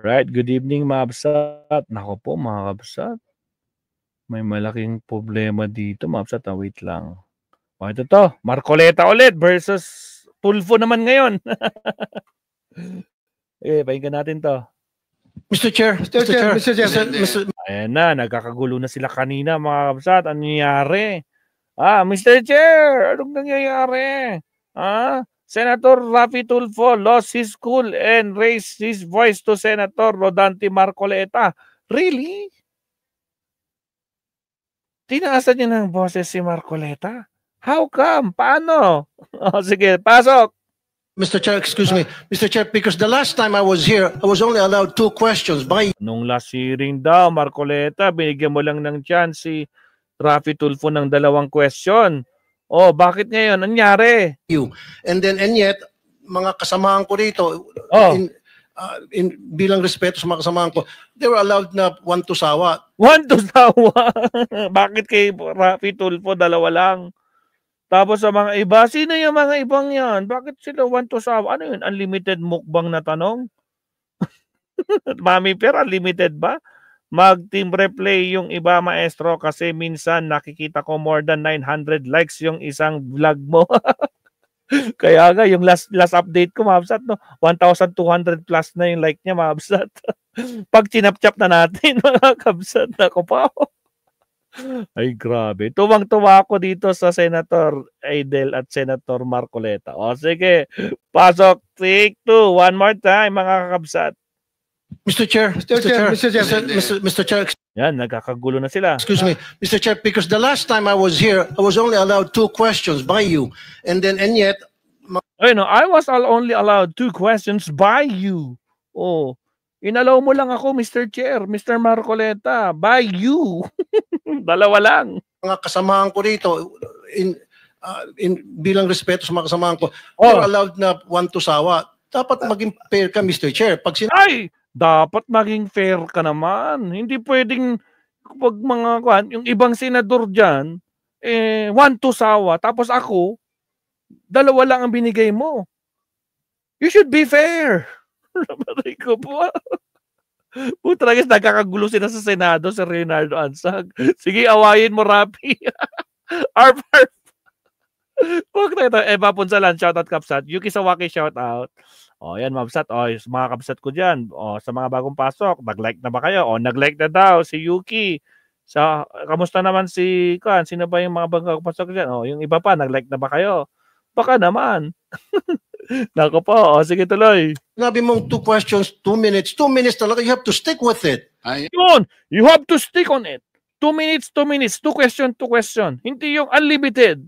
Alright, good evening mga kabsat. Naku po mga kabsat, may malaking problema dito mga kabsat. Wait lang. O ito to, Marcoleta ulit versus Tulfo naman ngayon. Pakinggan natin to. Mr. Chair, Ayan na, nagkakagulo na sila kanina mga kabsat. Ano nangyayari? Mr. Chair, anong nangyayari? Senator Raffy Tulfo lost his cool and raised his voice to Senator Rodante Marcoleta. Really? Tinaasan niya ng boses si Marcoleta? How come? Paano? Sige, pasok. Mr. Chair, excuse me. Mr. Chair, because the last time I was here, I was only allowed 2 questions by Nung last hearing daw, Marcoleta, binigyan mo lang ng chance si Raffy Tulfo ng 2 question. Bakit ngayon? Nangyari? you. And yet, mga kasamahan ko rito, bilang respeto sa mga kasamahan ko, they were allowed na 1 to sawa. 1 to sawa? Bakit kay Raffy Tulfo 2 lang? Tapos sa mga iba, sino yung mga ibang yan? Bakit sila 1 to sawa? Ano yun? Unlimited mukbang na tanong? Mami Per, unlimited ba? Mag-team replay yung iba, maestro, kasi minsan nakikita ko more than 900 likes yung isang vlog mo. Kaya nga, yung last update ko, mabsat, no? 1,200 plus na yung like niya, mabsat. Pag chinap-chap na natin, mga kabsat, ako pa. Ay, grabe. Tuwang-tuwa ako dito sa Senator Aidel at Senator Marcoleta. Sige, pasok. Take 2. One more time, mga kabsat. Mr. Chair, Yan, nagkakagulo na sila. Excuse me, Mr. Chair, because the last time I was here, I was only allowed 2 questions by you. And yet... I was only allowed 2 questions by you. Inalaw mo lang ako, Mr. Chair, Mr. Marcoleta, by you. 2 lang. Mga kasamahan ko rito, bilang respeto sa mga kasamahan ko, they were allowed na 1 to sawa. Dapat maging fair ka, Mr. Chair. Dapat maging fair ka naman. Hindi pwedeng pag yung ibang senador dyan, 1 to sawa, tapos ako, 2 lang ang binigay mo. You should be fair. Nabatay ko po. Putra guys, nagkakagulo sila sa Senado, si Reynaldo Ansag. Sige, awayin mo, Raffy. Arf. Huwag na ito. Eva Punsalan, shoutout Kapsat. Yuki Sawaki, shoutout. Yan, Mabsat. Mga Kapsat ko dyan. Sa mga bagong pasok, nag-like na ba kayo? Nag-like na daw si Yuki. Kamusta naman si Kan? Sino ba yung mga bagong pasok dyan? Yung iba pa, nag-like na ba kayo? Baka naman. Nako po. Sige, tuloy. Sinabi mong 2 questions, 2 minutes. 2 minutes talaga. You have to stick with it. Yun. You have to stick on it. 2 minutes, 2 minutes. 2 question. Hindi yung unlimited.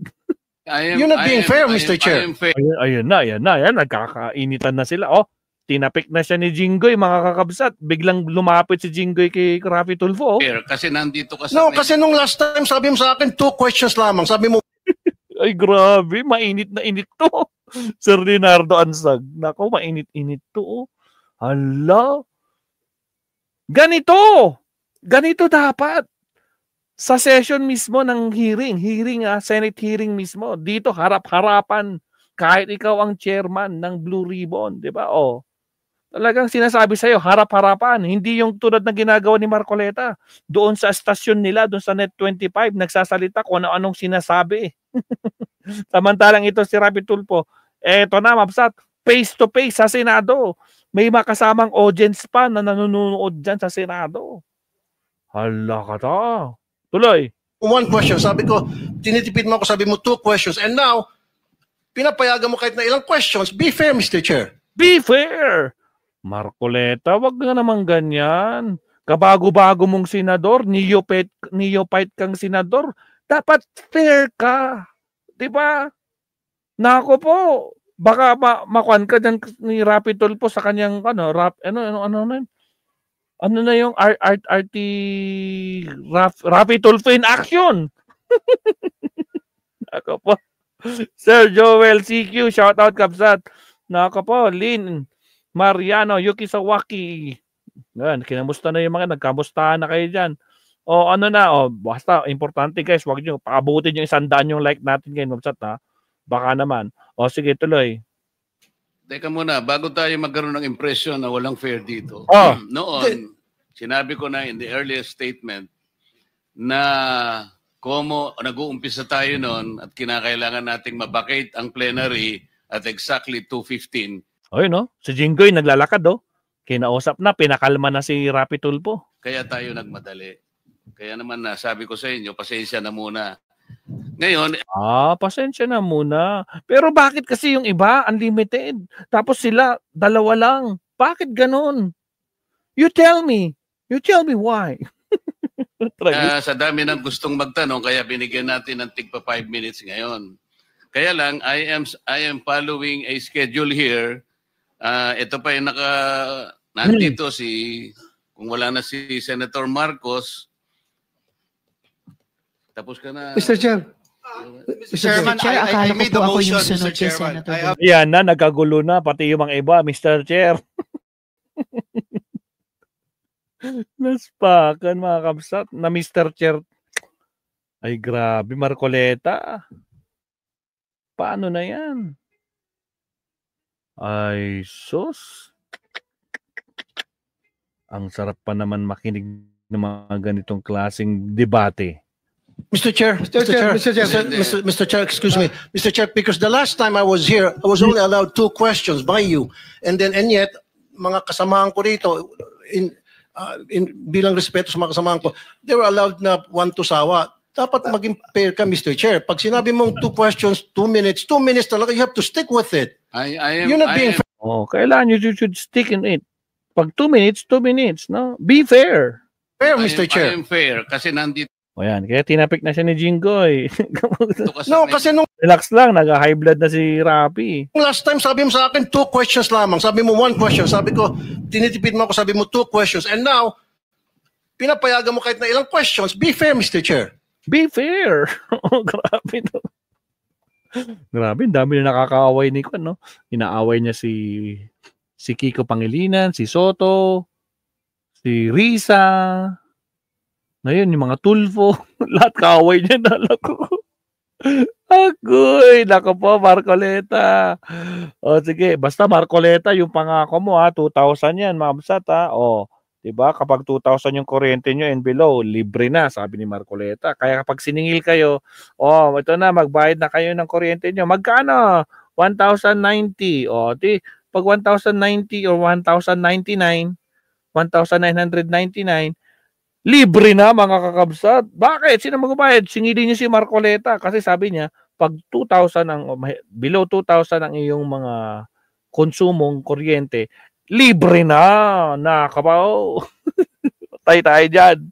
You're not being fair, Mr. Chair. Ayun na. Nagkakainitan na sila. Tinapik na siya ni Jinggoy, mga kakabsat. Biglang lumapit si Jinggoy kay Raffy Tulfo. Kasi nandito ka sa... No, kasi nung last time, sabi mo sa akin, 2 questions lamang. Sabi mo... Ay, grabe. Mainit na init to. Sir Leonardo Ansag. Nako, mainit-init to. Hala. Ganito dapat. Sa session mismo ng hearing, Senate hearing mismo, dito harap-harapan, kahit ikaw ang chairman ng Blue Ribbon, di ba? Talagang sinasabi sa'yo, harap-harapan, hindi yung tulad na ginagawa ni Marcoleta. Doon sa estasyon nila, doon sa Net 25, nagsasalita kung ano-anong sinasabi. Samantalang ito si Raffy Tulfo, eto na, Mabsat, face-to-face sa Senado. May makasamang audience pa na nanonood dyan sa Senado. Hala ka ta. Tuloy. 1 question. Sabi ko, tinitipid mo ako, sabi mo 2 questions. And now, pinapayagan mo kahit na ilang questions. Be fair, Mr. Chair. Be fair. Marcoleta, wag nga naman ganyan. Kabago-bago mong senador, neophyte kang senador, dapat fair ka. Diba? Nako po, baka makuan ka dyan ni Raffy Tulfo sa kanyang, ano na yung Raffy Tulfo in action. Nako po. Sir Joel CQ, shout out Kapsat. Nako po, Lynn Mariano, Yuki Sawaki. Yan, kinamusta na yung mga, nagkamustahan na kayo dyan. Basta, importante guys, wag nyo, paabutin yung 100 yung like natin ngayon, Kapsat, ha? Baka naman. Sige, tuloy. Teka muna, bago tayo magkaroon ng impression na walang fair dito. Oh. Noon, sinabi ko na in the earliest statement na nag-uumpisa tayo noon at kinakailangan nating mabakate ang plenary at exactly 2:15. Oy, no? Si Jinggoy naglalakad, oh. Kinausap na, pinakalma na si Rapi Tulfo. Kaya tayo nagmadali. Kaya naman sabi ko sa inyo, pasensya na muna. Ngayon, pasensya na muna. Pero bakit kasi yung iba, unlimited? Tapos sila, dalawa lang. Bakit ganun? You tell me. You tell me why. sa dami ng gustong magtanong, kaya binigyan natin ng tigpa 5 minutes ngayon. Kaya lang, I am following a schedule here. Ito pa yung nandito kung wala na si Senator Marcos. Tapos ka na. Mr. Chair. Mr. Chairman, I made the motion, Mr. Chairman. Yan na, nagkagulo na, pati yung mga iba, Mr. Chair. Naspakan, mga kapsat, na Mr. Chair. Ay, grabe, Marcoleta. Paano na yan? Ay, sus. Ang sarap pa naman makinig ng mga ganitong klaseng debate. Mr. Chair, Mr. Chair, excuse me. Mr. Chair, because the last time I was here, I was only allowed 2 questions by you. And yet, mga kasamahan ko rito, bilang respeto sa mga kasamahan ko, they were allowed na 1 to sawa. Dapat maging fair ka, Mr. Chair. Pag sinabi mong 2 questions, 2 minutes talaga, you have to stick with it. You're not being fair. Oh, kailangan you should stick in it. Pag 2 minutes, no? Be fair. Fair, Mr. Chair. I am fair kasi nandito. O yan, kaya tinapik na siya ni Jinggoy. No, kasi nung Relax lang, nag-high blood na si Rapi. last time, sabi mo sa akin, 2 questions lamang. Sabi mo 1 question. Sabi ko, tinitipid mo ako, sabi mo 2 questions. And now, pinapayagan mo kahit na ilang questions. Be fair, Mr. Chair. Be fair. Oh, grabe no. Grabe, dami na nakakaaway ni Kwan, no? Inaaway niya si Kiko Pangilinan, si Soto, si Risa. Ngayon, yung mga Tulfo, lahat kaaway niya na ko. Agoy, nako po, Marcoleta. O sige, basta Marcoleta, yung pangako mo 2,000 yan, mabsat O, diba? Kapag 2,000 yung kuryente nyo and below, libre na, sabi ni Marcoleta. Kaya kapag siningil kayo, ito na, magbayad na kayo ng kuryente nyo. Magkano? 1,090. Pag 1,090 or 1,099, 1,999, libre na mga kakabsat. Bakit? Sino magbabayad? Singilin niyo si Marcoleta kasi sabi niya, pag 2,000 below 2,000 ang iyong mga konsumong kuryente, libre na. Nakabaw. Tay tayo dyan.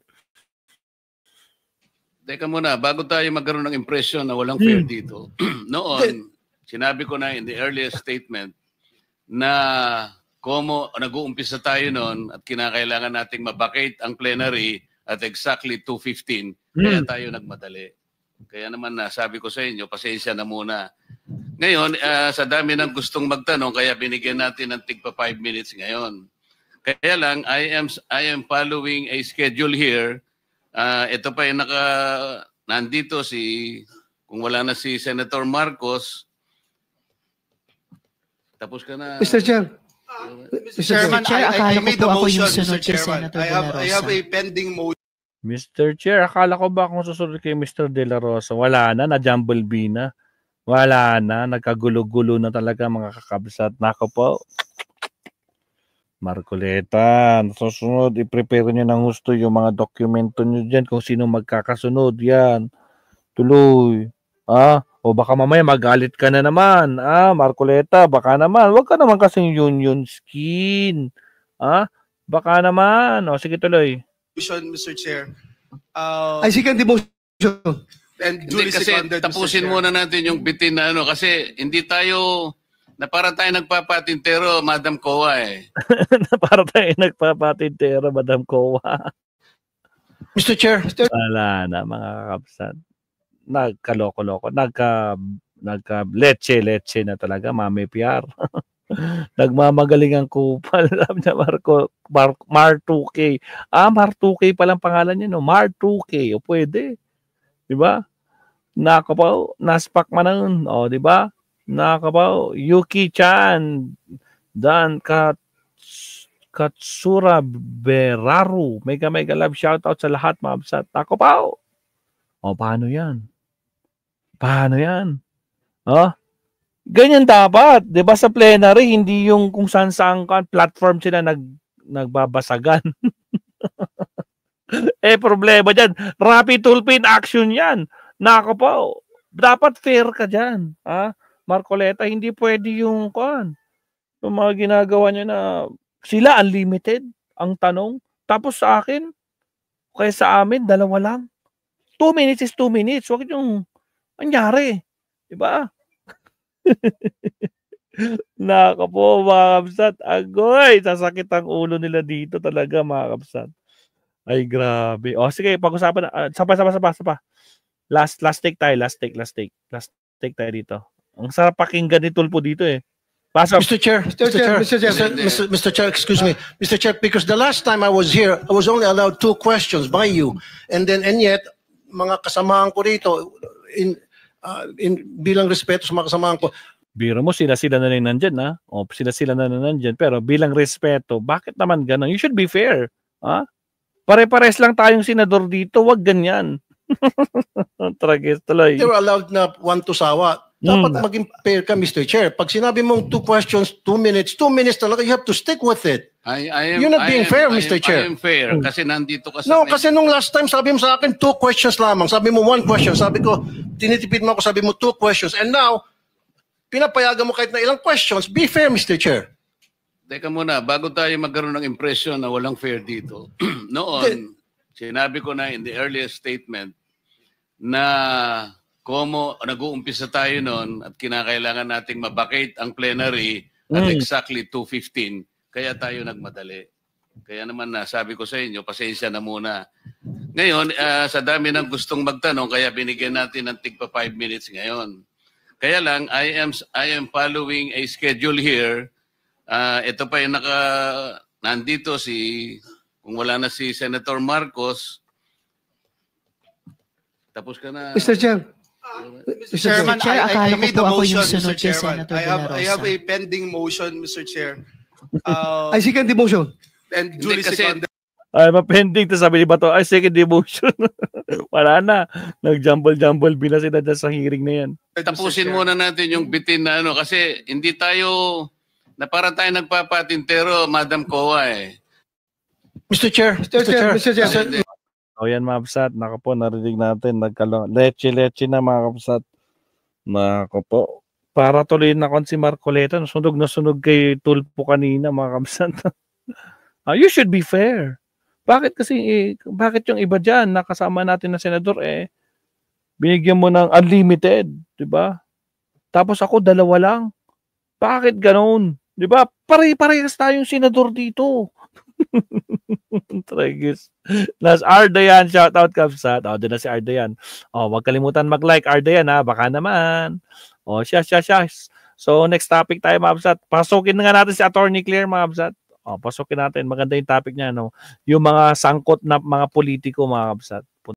Teka muna, bago tayo magkaroon ng impression na walang fair dito. Noon, sinabi ko na in the earliest statement na nag-uumpisa tayo noon at kinakailangan nating mabakate ang plenary at exactly 2:15. Kaya tayo nagmadali. Kaya naman sabi ko sa inyo, pasensya na muna. Ngayon, sa dami ng gustong magtanong, kaya binigyan natin ng tigpa 5 minutes ngayon. Kaya lang, I am following a schedule here. Ito pa yung nandito kung wala na si Senator Marcos. Tapos ka na. Mr. Chair. Mr. Chairman, I made the motion, Mr. Chairman. I have a pending motion. Mr. Chair, akala ko ba kung susunod kay Mr. De La Rosa? Wala na, na-jumblebee na. Wala na, nagkagulo-gulo na talaga mga kakabsat. Nako po. Marcoleta, susunod, i-prepare nyo ng gusto yung mga dokumento nyo dyan kung sino magkakasunod. Yan. Tuloy. O baka mamaya magalit ka na naman. Marcoleta, baka naman. Huwag ka naman kasing union skin. Baka naman. O, sige tuloy. Mr. Chair. I second the motion. And Hindi, kasi tapusin muna natin yung bitin na kasi hindi tayo na para tayo nagpapatintero, Madam Kowa Para tayo nagpapatintero, Madam Kowa. Mr. Chair. Wala na mga kakabsat. Nagkaloko-loko. Nagka-leche na talaga, Mami PR. Nagmamagaling ang kupal. Sabi niya, Mar 2K. Mar 2K palang pangalan niya, no? Mar 2K. O pwede. Diba? Nako po, naspak man nun. O, diba? Nakakabaw. Yuki Chan. Dan Katsura Beraru. Mega love shoutout sa lahat mga kabsat. Nakakabaw. O, paano yan? Paano yan? Ganyan dapat. Diba sa plenary, hindi yung kung saan platform sila nagbabasagan. Problema dyan. Rapid tulpin action yan. Nakakabaw. Dapat fair ka dyan. Marcoleta, hindi pwede yung mga ginagawa niya na sila unlimited ang tanong. Tapos sa akin, kaya sa amin, 2 lang. 2 minutes is 2 minutes. Huwag yung anyari. Diba? Nakapo, mga kabsat. Agoy, sasakit ang ulo nila dito talaga, mga kabsat. Ay, grabe. O, sige, pag-usapan na. Sapa. Last take tayo. Last take tayo dito. Ang sarap pakinggan ni Tulpo dito eh. Mr. Chair, excuse me. Mr. Chair, because the last time I was here, I was only allowed 2 questions by you. And yet, mga kasamahan ko rito, bilang respeto sa mga kasamahan ko, biro mo, sila na lang nandyan, ha? O, sila na nandyan. Pero bilang respeto, bakit naman ganun? You should be fair. Ha? Pare-pares lang tayong senador dito. Wag ganyan. Tragis tuloy. They were allowed na 1 to sawa. Dapat maging fair ka, Mr. Chair. Pag sinabi mong 2 questions, 2 minutes talaga, you have to stick with it. You're not being fair, Mr. Chair. I am fair kasi nandito ka sa... No, kasi nung last time, sabi mo sa akin, 2 questions lamang. Sabi mo 1 question. Sabi ko, tinitipid mo ako, sabi mo 2 questions. And now, pinapayagan mo kahit na ilang questions. Be fair, Mr. Chair. Teka muna, bago tayo magkaroon ng impression na walang fair dito. Noon, sinabi ko na in the earliest statement na nag-uumpisa tayo noon at kinakailangan nating mabakate ang plenary at exactly 2:15, kaya tayo nagmadali. Kaya naman sabi ko sa inyo, pasensya na muna. Ngayon, sa dami ng gustong magtanong, kaya binigyan natin ng tigpa 5 minutes ngayon. Kaya lang, I am following a schedule here. Ito pa yung nandito kung wala na si Senator Marcos, tapos ka na. Mr. Chair. Mr. Chairman, I made the motion, Mr. Chairman. I have a pending motion, Mr. Chair. I second the motion. And duly seconded. Ay, mapending. Tapos sabi ni Bato, ay, second motion. Wala na. Nag-jumble bila sila dyan sa hearing na yan. Tapusin muna natin yung bitin na kasi hindi tayo, para tayo nagpapatintero, Madam Kowa eh. Mr. Chair. O yan, mga kapsat. Naka po, narinig natin. Leche na, mga kapsat. Naka po. Para tuloy na kon si Marcoleta. Sunog na sunog kay Tulpo kanina, mga kapsat. You should be fair. Bakit bakit yung iba dyan, nakasama natin na senador, binigyan mo ng unlimited, di ba? Tapos ako, 2 lang. Bakit ganoon? Di ba? Pare-parehas tayong senador dito. Tragis. Last Ardayan, shout out kapsat. Doon na si Ardayan. Wag kalimutan mag-like Ardayan ha, baka naman. Siya. So next topic tayo mga kapsat. Pasukin na nga natin si Attorney Claire mga kapsat. Pasukin natin. Maganda yung topic niya, no? Yung mga sangkot na mga politiko mga kapsat.